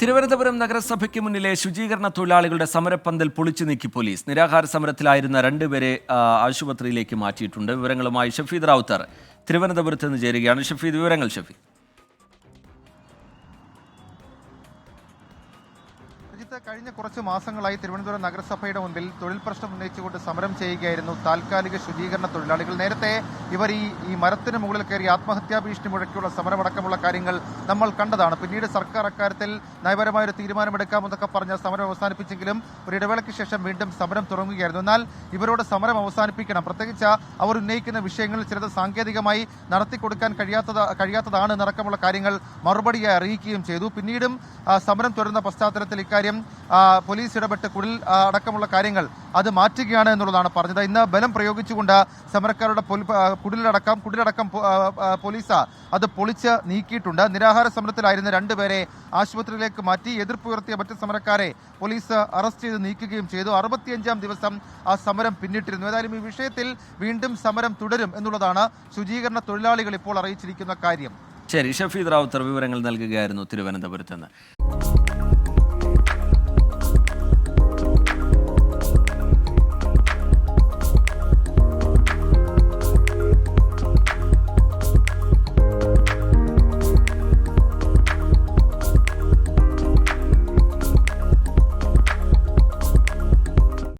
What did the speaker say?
തിരുവനന്തപുരം നഗരസഭയ്ക്ക് മുന്നിലെ ശുചീകരണ തൊഴിലാളികളുടെ സമരപ്പന്തൽ പൊളിച്ചു നീക്കി പോലീസ്. നിരാഹാര സമരത്തിലായിരുന്ന രണ്ടുപേരെ ആശുപത്രിയിലേക്ക് മാറ്റിയിട്ടുണ്ട്. വിവരങ്ങളുമായി ഷഫീദ് റാവുത്തർ തിരുവനന്തപുരത്ത് നിന്ന് ചേരുകയാണ്. ഷഫീദ്, വിവരങ്ങൾ ഷഫീദ്. കഴിഞ്ഞ കുറച്ച് മാസങ്ങളായി തിരുവനന്തപുരം നഗരസഭയുടെ മുൻപിൽ തൊഴിൽ പ്രശ്നം ഉന്നയിച്ചുകൊണ്ട് സമരം ചെയ്യുകയായിരുന്നു താൽക്കാലിക ശുചീകരണ തൊഴിലാളികൾ. നേരത്തെ ഇവർ ഈ മരത്തിന് മുകളിൽ കയറി ആത്മഹത്യാ ഭീഷണി മുഴക്കിയുള്ള സമരമടക്കമുള്ള കാര്യങ്ങൾ നമ്മൾ കണ്ടതാണ്. പിന്നീട് സർക്കാർ അക്കാര്യത്തിൽ നയപരമായ ഒരു തീരുമാനമെടുക്കാമെന്നൊക്കെ പറഞ്ഞ് സമരം അവസാനിപ്പിച്ചെങ്കിലും ഒരു ഇടവേളയ്ക്ക് ശേഷം വീണ്ടും സമരം തുടങ്ങുകയായിരുന്നു. എന്നാൽ ഇവരോട് സമരം അവസാനിപ്പിക്കണം, പ്രത്യേകിച്ച് അവർ ഉന്നയിക്കുന്ന വിഷയങ്ങളിൽ ചിലത് സാങ്കേതികമായി നടത്തിക്കൊടുക്കാൻ കഴിയാത്തതാണ് എന്നടക്കമുള്ള കാര്യങ്ങൾ മറുപടിയായി അറിയിക്കുകയും ചെയ്തു. പിന്നീടും സമരം തുടരുന്ന പശ്ചാത്തലത്തിൽ ഇക്കാര്യം പോലീസ് ഇടപെട്ട് അടക്കമുള്ള കാര്യങ്ങൾ അത് മാറ്റുകയാണ് എന്നുള്ളതാണ് പറഞ്ഞത്. ഇന്ന് ബലം പ്രയോഗിച്ചുകൊണ്ട് സമരക്കാരുടെ കുടിലടക്കം പോലീസ് അത് പൊളിച്ച് നീക്കിയിട്ടുണ്ട്. നിരാഹാര സമരത്തിലായിരുന്ന രണ്ടുപേരെ ആശുപത്രിയിലേക്ക് മാറ്റി. എതിർപ്പുയർത്തിയ മറ്റ് സമരക്കാരെ പോലീസ് അറസ്റ്റ് ചെയ്ത് നീക്കുകയും ചെയ്തു. 65-ാം ദിവസം ആ സമരം പിന്നിട്ടിരുന്നു. ഏതായാലും ഈ വിഷയത്തിൽ വീണ്ടും സമരം തുടരും എന്നുള്ളതാണ് ശുചീകരണ തൊഴിലാളികൾ ഇപ്പോൾ അറിയിച്ചിരിക്കുന്ന കാര്യം. ശരി, ഷഫീദ് റാവുത്തർ വിവരങ്ങൾ നൽകുകയായിരുന്നു തിരുവനന്തപുരത്ത് നിന്ന്.